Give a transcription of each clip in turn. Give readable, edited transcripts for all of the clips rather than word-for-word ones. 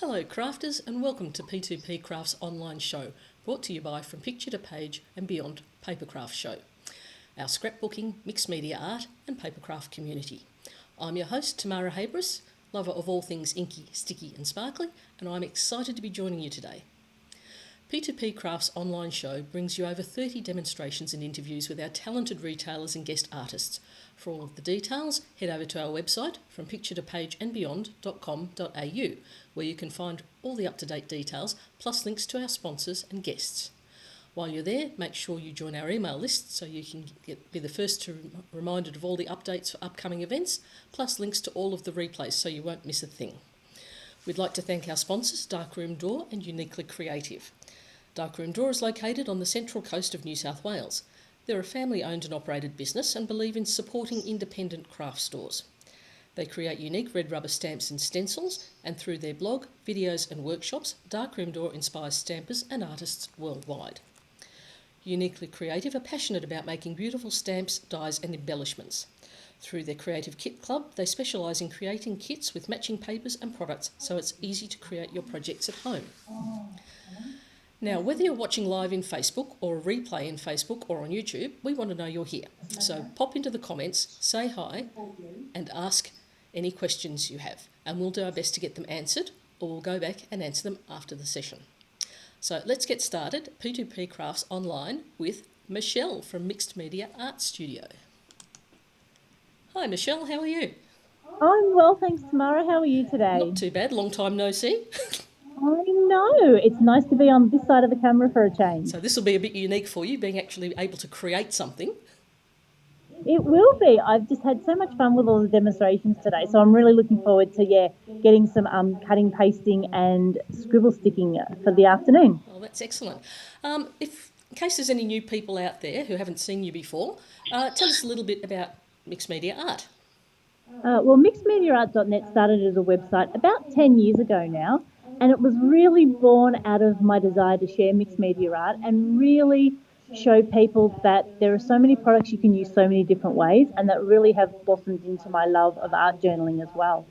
Hello crafters and welcome to P2PCrafts online show, brought to you by From Picture to Page and Beyond Papercraft show, our scrapbooking, mixed media art and papercraft community. I'm your host Tamara Habris, lover of all things inky, sticky and sparkly, and I'm excited to be joining you today. P2PCrafts online show brings you over 30 demonstrations and interviews with our talented retailers and guest artists. For all of the details, head over to our website fromPictureToPageAndBeyond.com.au, where you can find all the up-to-date details, plus links to our sponsors and guests. While you're there, make sure you join our email list so you can be the first to reminded of all the updates for upcoming events, plus links to all of the replays so you won't miss a thing. We'd like to thank our sponsors, Darkroom Door and Uniquely Creative. Darkroom Door is located on the central coast of New South Wales. They're a family-owned and operated business and believe in supporting independent craft stores. They create unique red rubber stamps and stencils, and through their blog, videos and workshops, Darkroom Door inspires stampers and artists worldwide. Uniquely Creative are passionate about making beautiful stamps, dies and embellishments. Through their Creative Kit Club, they specialise in creating kits with matching papers and products so it's easy to create your projects at home. Now, whether you're watching live in Facebook or a replay in Facebook or on YouTube, we want to know you're here. So pop into the comments, say hi and ask any questions you have, and we'll do our best to get them answered, or we'll go back and answer them after the session. So let's get started. P2PCrafts online with Michelle from Mixed Media Art Studio. Hi Michelle, how are you? I'm well, thanks Tamara. How are you today? Not too bad, long time no see. I know, it's nice to be on this side of the camera for a change. So this will be a bit unique for you, being actually able to create something. It will be. I've just had so much fun with all the demonstrations today, so I'm really looking forward to getting some cutting, pasting and scribble sticking for the afternoon. Oh, that's excellent. In case there's any new people out there who haven't seen you before, tell us a little bit about Mixed Media Art. Well, mixedmediaart.net started as a website about 10 years ago now, and it was really born out of my desire to share mixed media art and really show people that there are so many products you can use so many different ways, and that really have blossomed into my love of art journaling as well.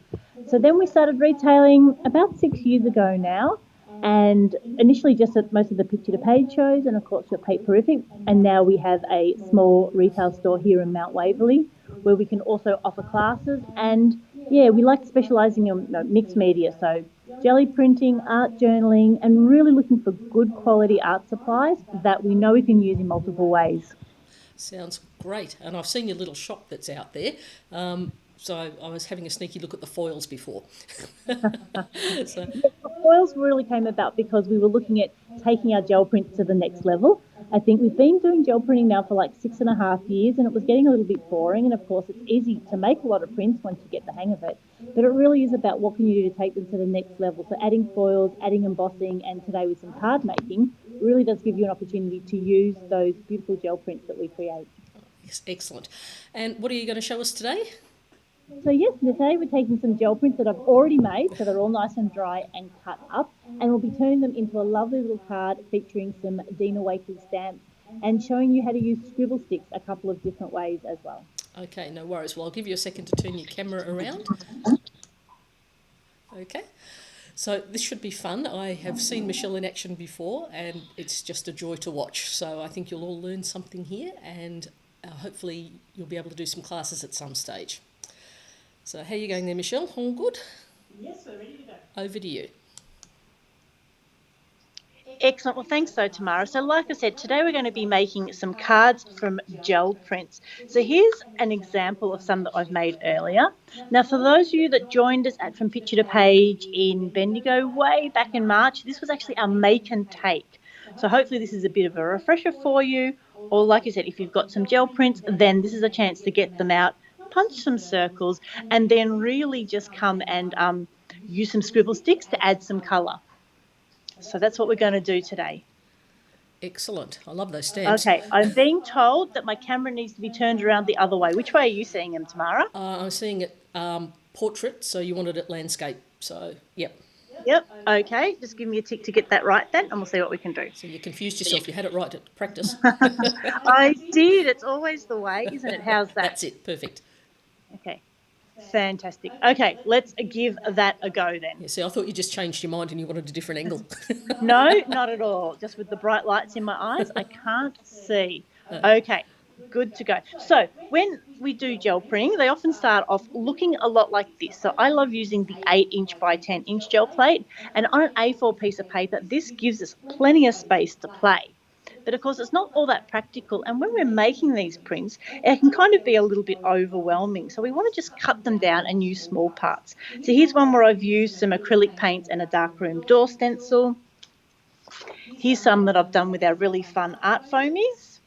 So then we started retailing about 6 years ago now, and initially just at most of the Picture to Page shows and of course your Paperific, and now we have a small retail store here in Mount Waverley where we can also offer classes, and we like specialising in mixed media, so jelly printing, art journaling, and really looking for good quality art supplies that we know we can use in multiple ways. Sounds great. And I've seen your little shop that's out there. So I was having a sneaky look at the foils before. The foils really came about because we were looking at taking our gel prints to the next level. I think we've been doing gel printing now for like 6.5 years, and it was getting a little bit boring. And of course, it's easy to make a lot of prints once you get the hang of it. But it really is about what can you do to take them to the next level. So adding foils, adding embossing, and today with some card making really does give you an opportunity to use those beautiful gel prints that we create. Yes, excellent. And what are you going to show us today? So yes, today we're taking some gel prints that I've already made, so they're all nice and dry and cut up, and we'll be turning them into a lovely little card featuring some Dina Wakefield stamps and showing you how to use Scribble Sticks a couple of different ways as well. Okay, no worries. Well, I'll give you a second to turn your camera around. Okay. So this should be fun. I have seen Michelle in action before, and it's just a joy to watch. So I think you'll all learn something here, and hopefully you'll be able to do some classes at some stage. So how are you going there, Michelle? All good? Yes, we're ready to go. Over to you. Excellent. Well, thanks though, Tamara. So like I said, today we're going to be making some cards from gel prints. So here's an example of some that I've made earlier. Now, for those of you that joined us at From Picture to Page in Bendigo way back in March, this was actually our make and take. So hopefully this is a bit of a refresher for you. Or like I said, if you've got some gel prints, then this is a chance to get them out, punch some circles, and then really just come and use some scribble sticks to add some colour. So that's what we're going to do today. Excellent. I love those stamps. Okay, I'm being told that my camera needs to be turned around the other way. Which way are you seeing them, Tamara? I'm seeing it portrait, so you wanted it landscape. So, yep. Yep, okay. Just give me a tick to get that right then, and we'll see what we can do. So you confused yourself. You had it right at practice. I did. It's always the way, isn't it? How's that? That's it. Perfect. Okay. Fantastic. Okay, let's give that a go then. Yeah, see, I thought you just changed your mind and you wanted a different angle. No, not at all. Just with the bright lights in my eyes, I can't see. Okay, good to go. So when we do gel printing, they often start off looking a lot like this. So I love using the 8-inch by 10-inch gel plate. And on an A4 piece of paper, this gives us plenty of space to play. But of course, it's not all that practical. And when we're making these prints, it can kind of be a little bit overwhelming. So we want to just cut them down and use small parts. So here's one where I've used some acrylic paints and a darkroom door stencil. Here's some that I've done with our really fun art foamies.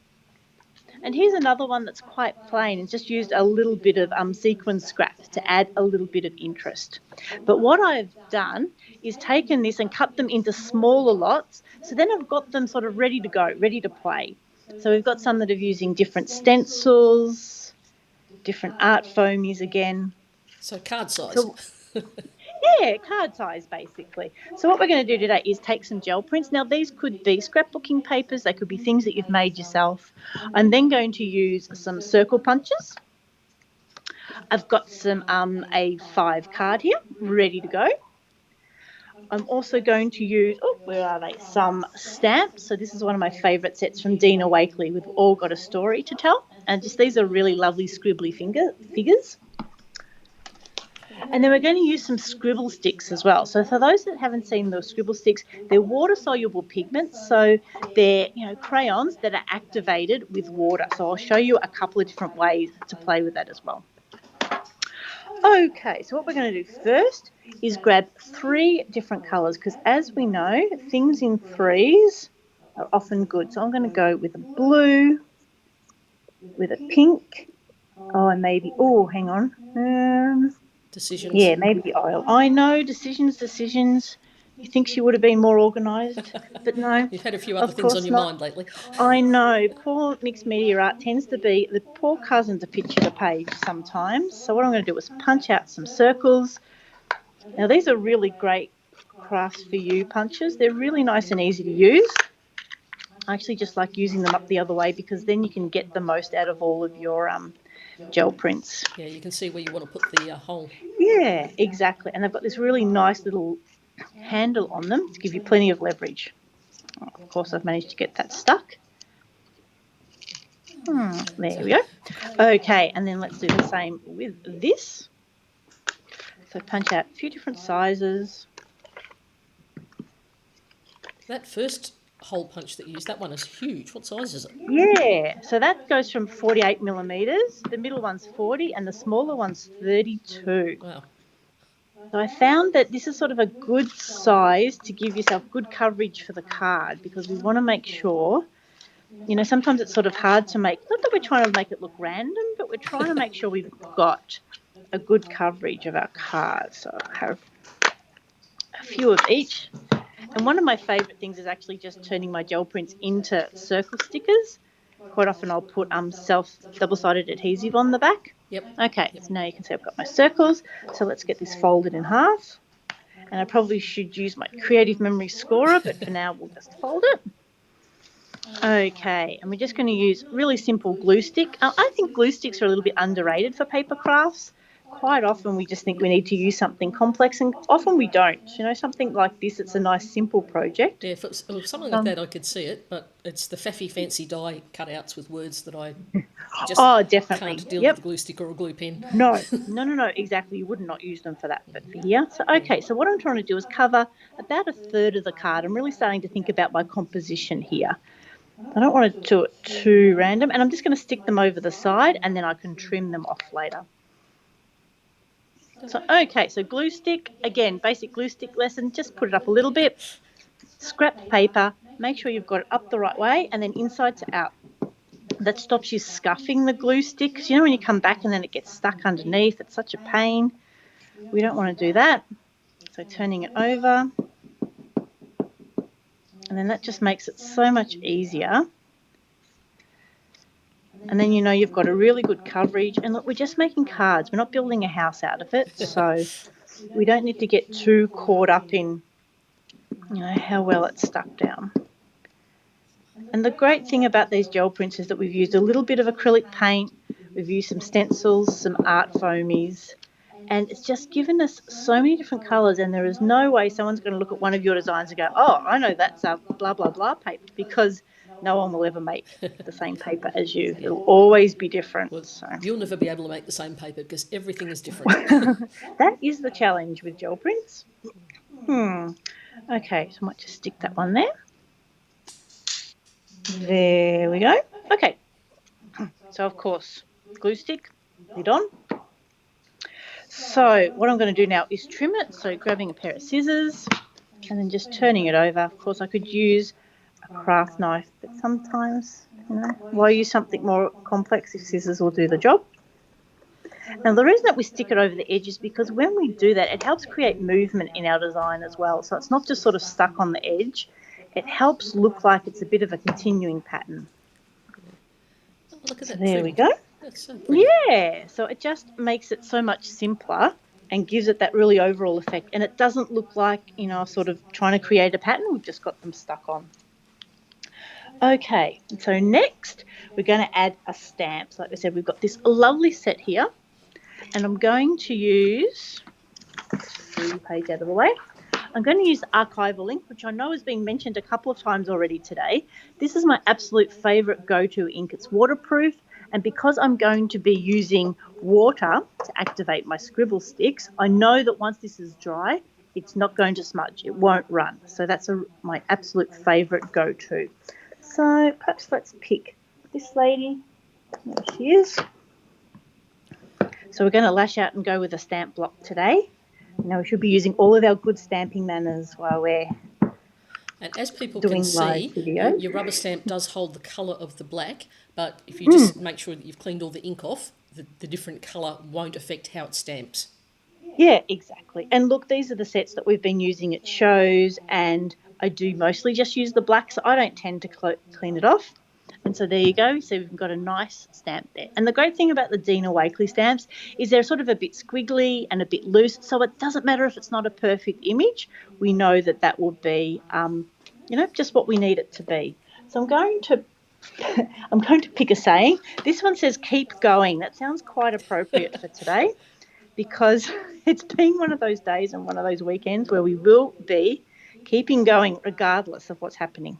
And here's another one that's quite plain and just used a little bit of sequin scrap to add a little bit of interest. But what I've done is taken this and cut them into smaller lots. So then I've got them sort of ready to go, ready to play. So we've got some that are using different stencils, different art foamies again. So card size. So, yeah, card size basically. So what we're going to do today is take some gel prints. Now these could be scrapbooking papers, they could be things that you've made yourself. I'm then going to use some circle punches. I've got some A5 card here ready to go. I'm also going to use, where are they? Some stamps. So this is one of my favourite sets from Dina Wakely. We've all got a story to tell. And just these are really lovely scribbly figures. And then we're going to use some Scribble Sticks as well. So for those that haven't seen those Scribble Sticks, they're water-soluble pigments. So they're, crayons that are activated with water. So I'll show you a couple of different ways to play with that as well. Okay, so what we're going to do first is grab 3 different colours because as we know, things in threes are often good. So I'm going to go with a blue, with a pink, and maybe, hang on. Decisions. Yeah, maybe oil. I know, decisions. You think she would have been more organised, but no. You've had a few other things on your mind lately. I know. Poor mixed media art tends to be the poor cousin to picture the page sometimes. So what I'm going to do is punch out some circles. Now these are really great crafts for you punches. They're really nice and easy to use. I actually just like using them up the other way because then you can get the most out of all of your gel prints. Yeah, you can see where you want to put the hole. Yeah, exactly. And they've got this really nice little handle on them to give you plenty of leverage. Of course, I've managed to get that stuck. There we go. Okay, and then let's do the same with this. So punch out a few different sizes. That first hole punch that you used, that one is huge. What size is it? Yeah, so that goes from 48 millimetres. The middle one's 40 and the smaller one's 32. Wow. So I found that this is sort of a good size to give yourself good coverage for the card because we want to make sure, sometimes it's sort of hard to make, not that we're trying to make it look random, but we're trying to make sure we've got a good coverage of our card. So I have a few of each. And one of my favourite things is actually just turning my gel prints into circle stickers. Quite often I'll put double-sided adhesive on the back. Yep. Okay, so now you can see I've got my circles. So let's get this folded in half. And I probably should use my creative memory scorer, but for now we'll just fold it. Okay, and we're just going to use really simple glue stick. I think glue sticks are a little bit underrated for paper crafts. Quite often we just think we need to use something complex and often we don't. Something like this, it's a nice simple project. Yeah, if it was something like that I could see it, but it's the faffy fancy die cutouts with words that I just definitely can't deal with a glue stick or a glue pen. No, exactly. You would not use them for that, but for here. So, okay, so what I'm trying to do is cover about a third of the card. I'm really starting to think about my composition here. I don't want to do it too random, and I'm just going to stick them over the side and then I can trim them off later. So, okay, so glue stick, again, basic glue stick lesson, just put it up a little bit, scrap paper, make sure you've got it up the right way and then inside to out. That stops you scuffing the glue stick, because when you come back and then it gets stuck underneath, it's such a pain. We don't want to do that. So turning it over, and then that just makes it so much easier. And then you've got a really good coverage. And look, we're just making cards. We're not building a house out of it. So we don't need to get too caught up in, how well it's stuck down. And the great thing about these gel prints is that we've used a little bit of acrylic paint. We've used some stencils, some art foamies. And it's just given us so many different colours, and there is no way someone's going to look at one of your designs and go, oh, I know that's a blah, blah, blah paper, because no one will ever make the same paper as you. Yeah. It'll always be different. Well, So you'll never be able to make the same paper because everything is different. that is the challenge with gel prints. Okay, so I might just stick that one there. There we go. Okay. So, of course, glue stick, lid on. So what I'm going to do now is trim it. So grabbing a pair of scissors and then just turning it over. Of course, I could use a craft knife, but sometimes, why use something more complex if scissors will do the job? Now, the reason that we stick it over the edge is because when we do that, it helps create movement in our design as well. So it's not just sort of stuck on the edge. It helps look like it's a bit of a continuing pattern. Oh, look at So that. there trimmed. we go. That's so pretty. Yeah, so it just makes it so much simpler and gives it that really overall effect. And it doesn't look like, sort of trying to create a pattern. We've just got them stuck on. Okay, so next we're going to add a stamp. So like I said, we've got this lovely set here. And I'm going to use, the page out of the way, I'm going to use archival ink, which I know has been mentioned a couple of times already today. This is my absolute favourite go-to ink. It's waterproof, and because I'm going to be using water to activate my Scribble Sticks, I know that once this is dry, it's not going to smudge. It won't run. So that's my absolute favourite go-to. So perhaps let's pick this lady. There she is. So we're going to lash out and go with a stamp block today. Now we should be using all of our good stamping manners while we're And as people doing can live see, video. your rubber stamp does hold the colour of the black, but if you just make sure that you've cleaned all the ink off, the different colour won't affect how it stamps. Yeah, exactly. And look, these are the sets that we've been using at shows, and I do mostly just use the black, so I don't tend to clean it off. And so there you go. So we've got a nice stamp there. And the great thing about the Dina Wakley stamps is they're sort of a bit squiggly and a bit loose, so it doesn't matter if it's not a perfect image. We know that that will be, just what we need it to be. So I'm going to pick a saying. This one says keep going. That sounds quite appropriate for today, because it's been one of those days and one of those weekends where we will be keeping going regardless of what's happening.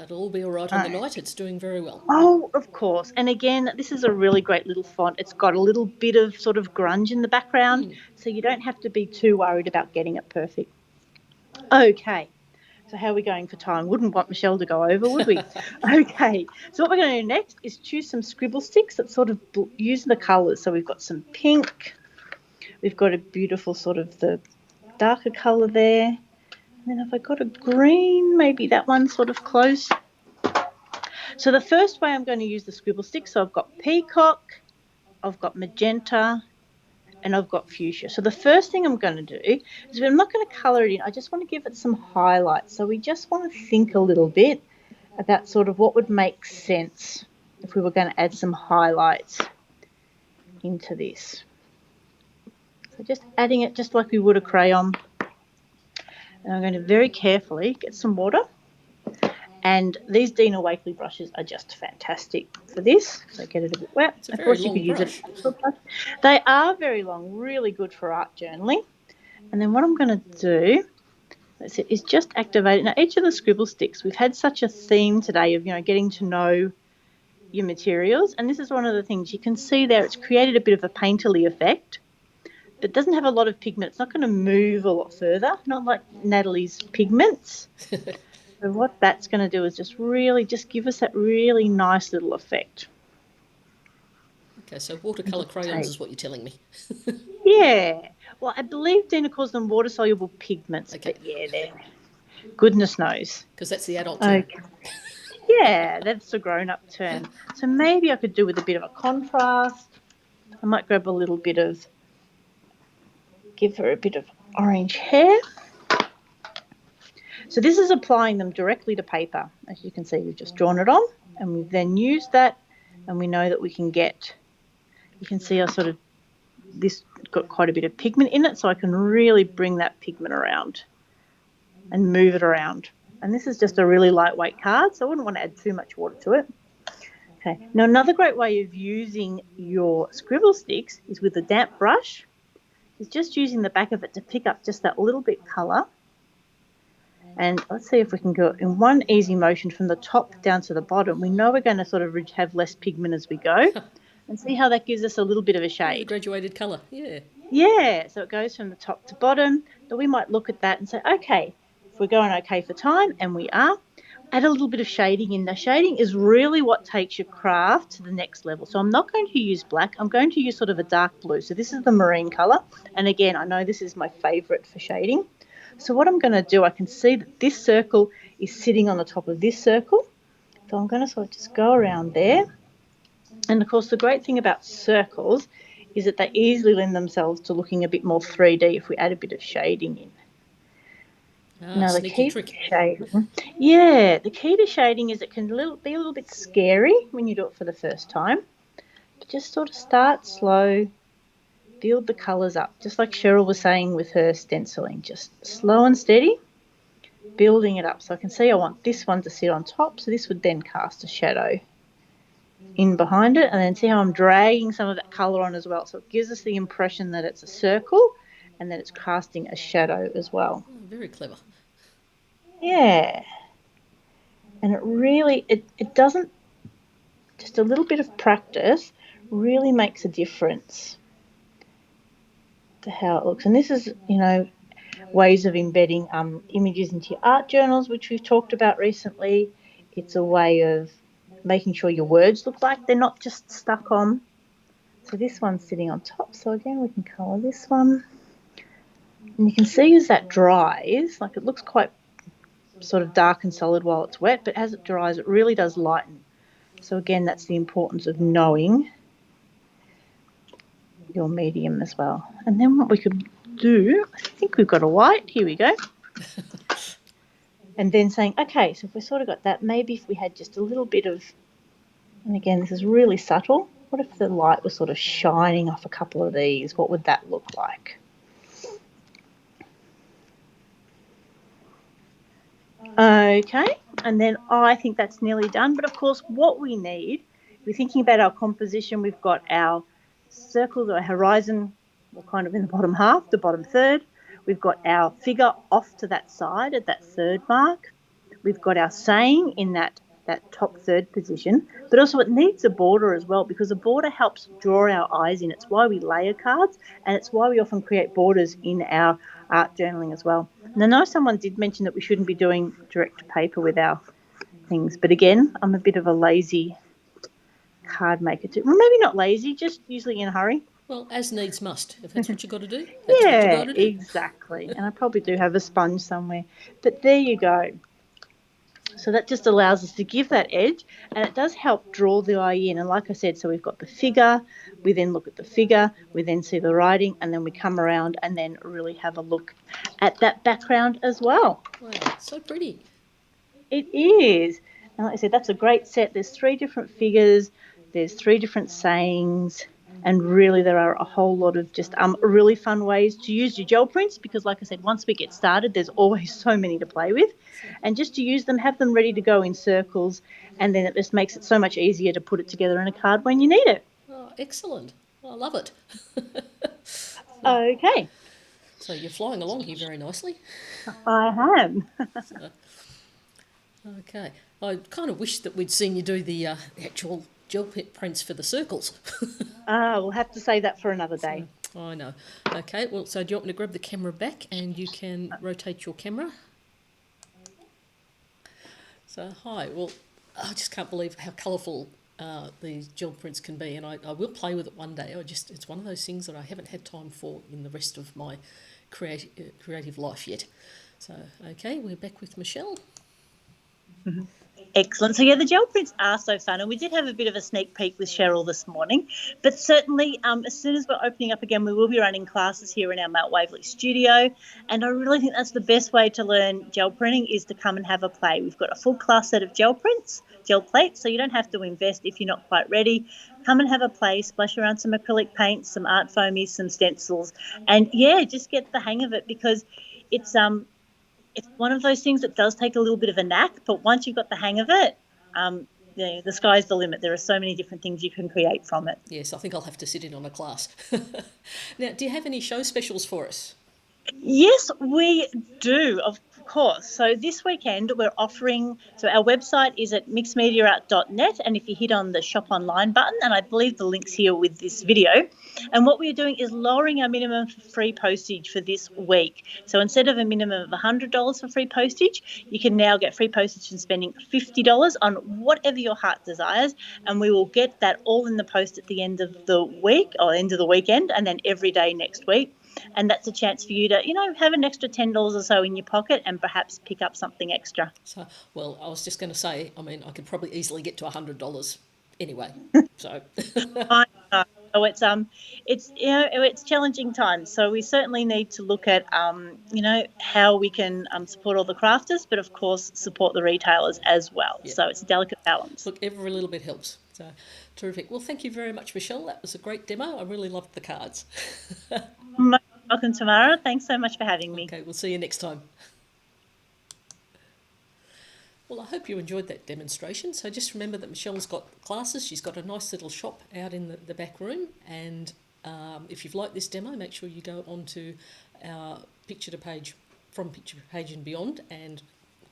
It'll all be all right on the night. It's doing very well. Oh, of course. And again, this is a really great little font. It's got a little bit of sort of grunge in the background, so you don't have to be too worried about getting it perfect. Okay. So how are we going for time? Wouldn't want Michelle to go over, would we? Okay. So what we're going to do next is choose some Scribble Sticks that sort of use the colours. So we've got some pink. We've got a beautiful sort of the darker colour there. And then have I got a green? Maybe that one's sort of close. So the first way I'm going to use the Scribble Stick, so I've got peacock, I've got magenta, and I've got fuchsia. So the first thing I'm going to do is, I'm not going to colour it in, I just want to give it some highlights. So we just want to think a little bit about sort of what would make sense if we were going to add some highlights into this. So just adding it just like we would a crayon. And I'm going to very carefully get some water. And these Dina Wakley brushes are just fantastic for this. So get it a bit wet. It's a very long brush. They are very long, really good for art journaling. And then what I'm going to do, that's it, is just activate it. Now, each of the Scribble Sticks, we've had such a theme today of, getting to know your materials. And this is one of the things you can see there. It's created a bit of a painterly effect. But it doesn't have a lot of pigment. It's not going to move a lot further, not like Natalie's pigments. So what that's going to do is just really just give us that really nice little effect. Okay, so watercolour crayons is what you're telling me. Yeah. Well, I believe Dina calls them water-soluble pigments. Okay. But yeah, they're goodness knows. Because that's the adult term. Okay. Yeah, that's the grown-up term. So maybe I could do with a bit of a contrast. I might grab a little bit of, give her a bit of orange hair. So this is applying them directly to paper. As you can see, we've just drawn it on, and we've then used that, and we know that we can get, you can see this got quite a bit of pigment in it, so I can really bring that pigment around and move it around. And this is just a really lightweight card, so I wouldn't want to add too much water to it. Okay. Now, another great way of using your Scribble Sticks is with a damp brush. It's just using the back of it to pick up just that little bit colour. And let's see if we can go in one easy motion from the top down to the bottom. We know we're going to sort of have less pigment as we go. And see how that gives us a little bit of a Yeah, the shade. graduated colour, yeah. Yeah, so it goes from the top to bottom. So we might look at that and say, okay, if we're going okay for time, and we are, add a little bit of shading in. Now, shading is really what takes your craft to the next level. So I'm not going to use black. I'm going to use sort of a dark blue. So this is the marine colour. And again, I know this is my favourite for shading. So what I'm going to do, I can see that this circle is sitting on the top of this circle. So I'm going to sort of just go around there. And of course, the great thing about circles is that they easily lend themselves to looking a bit more 3D if we add a bit of shading in. Now, the Sneaky key to trick. shading, yeah, the key to shading is it can be a little bit scary when you do it for the first time. But just sort of start slow, build the colours up, just like Cheryl was saying with her stenciling, just slow and steady, building it up. So I can see I want this one to sit on top, so this would then cast a shadow in behind it, and then see how I'm dragging some of that colour on as well. So it gives us the impression that it's a circle and that it's casting a shadow as well. Oh, very clever. Yeah. And it really, it doesn't, just a little bit of practice really makes a difference to how it looks. And this is, ways of embedding images into your art journals, which we've talked about recently. It's a way of making sure your words look like they're not just stuck on. So this one's sitting on top. So again, we can colour this one. And you can see as that dries, like it looks quite sort of dark and solid while it's wet, but as it dries, it really does lighten. So again, that's the importance of knowing your medium as well. And then what we could do, I think we've got a white. Here we go. And then saying, okay, so if we sort of got that, maybe if we had just a little bit of, and again, this is really subtle, what if the light was sort of shining off a couple of these? What would that look like? Okay, and then I think that's nearly done. But of course, what we need, if we're thinking about our composition, we've got our circles or horizon, well, kind of in the bottom half, the bottom third. We've got our figure off to that side at that third mark. We've got our saying in that top third position, but also it needs a border as well, because a border helps draw our eyes in. It's why we layer cards, and it's why we often create borders in our art journaling as well. And I know someone did mention that we shouldn't be doing direct to paper with our things, but again, I'm a bit of a lazy card maker too. Well, maybe not lazy, just usually in a hurry. Well, as needs must. If that's what you got to do, that's what you Yeah, got to do. exactly. And I probably do have a sponge somewhere. But there you go. So that just allows us to give that edge, and it does help draw the eye in. And like I said, so we've got the figure, we then look at the figure, we then see the writing, and then we come around and then really have a look at that background as well. Wow, so pretty. It is. And like I said, that's a great set. There's 3 different figures, there's 3 different sayings, and really there are a whole lot of just really fun ways to use your gel prints, because like I said, once we get started, there's always so many to play with. And just to use them, have them ready to go in circles, and then it just makes it so much easier to put it together in a card when you need it. Oh, excellent. I love it. Okay, So you're flying along here very nicely. I am. Okay. I kind of wish that we'd seen you do the actual gel prints for the circles. We'll have to say that for another day. I know. Okay, well, so do you want me to grab the camera back and you can rotate your camera? So, hi. Well, I just can't believe how colourful these gel prints can be, and I will play with it one day. It's one of those things that I haven't had time for in the rest of my creative life yet. So, okay, we're back with Michelle. Excellent. So, yeah, the gel prints are so fun, and we did have a bit of a sneak peek with Cheryl this morning. But certainly, as soon as we're opening up again, we will be running classes here in our Mount Waverley studio. And I really think that's the best way to learn gel printing, is to come and have a play. We've got a full class set of gel plates, so you don't have to invest if you're not quite ready. Come and have a play, splash around some acrylic paints, some art foamies, some stencils, and, yeah, just get the hang of it, because it's one of those things that does take a little bit of a knack, but once you've got the hang of it, the sky's the limit. There are so many different things you can create from it. Yes, I think I'll have to sit in on a class. Now, do you have any show specials for us? Yes, we do, of course. So this weekend we're offering, so our website is at mixedmediaart.net, and if you hit on the shop online button, and I believe the link's here with this video, and what we're doing is lowering our minimum for free postage for this week. So instead of a minimum of $100 for free postage, you can now get free postage from spending $50 on whatever your heart desires, and we will get that all in the post at the end of the week or end of the weekend, and then every day next week. And that's a chance for you to, have an extra $10 or so in your pocket and perhaps pick up something extra. So, well, I was just going to say, I mean, I could probably easily get to $100 anyway. So, I know. So it's challenging times. So we certainly need to look at how we can support all the crafters, but of course support the retailers as well. yeah. So it's a delicate balance. Look, every little bit helps. So, terrific. Well, thank you very much, Michelle. That was a great demo. I really loved the cards. Most welcome, Tamara. Thanks so much for having me. Okay, we'll see you next time. Well, I hope you enjoyed that demonstration. So just remember that Michelle's got classes. She's got a nice little shop out in the back room. And if you've liked this demo, make sure you go onto our picture to page, from picture to page and beyond, and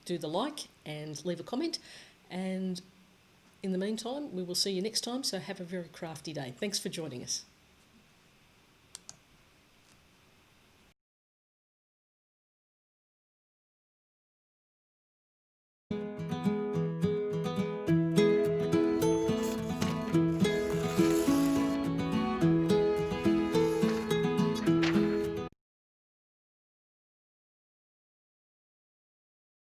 do the like and leave a comment. And in the meantime, we will see you next time. So have a very crafty day. Thanks for joining us.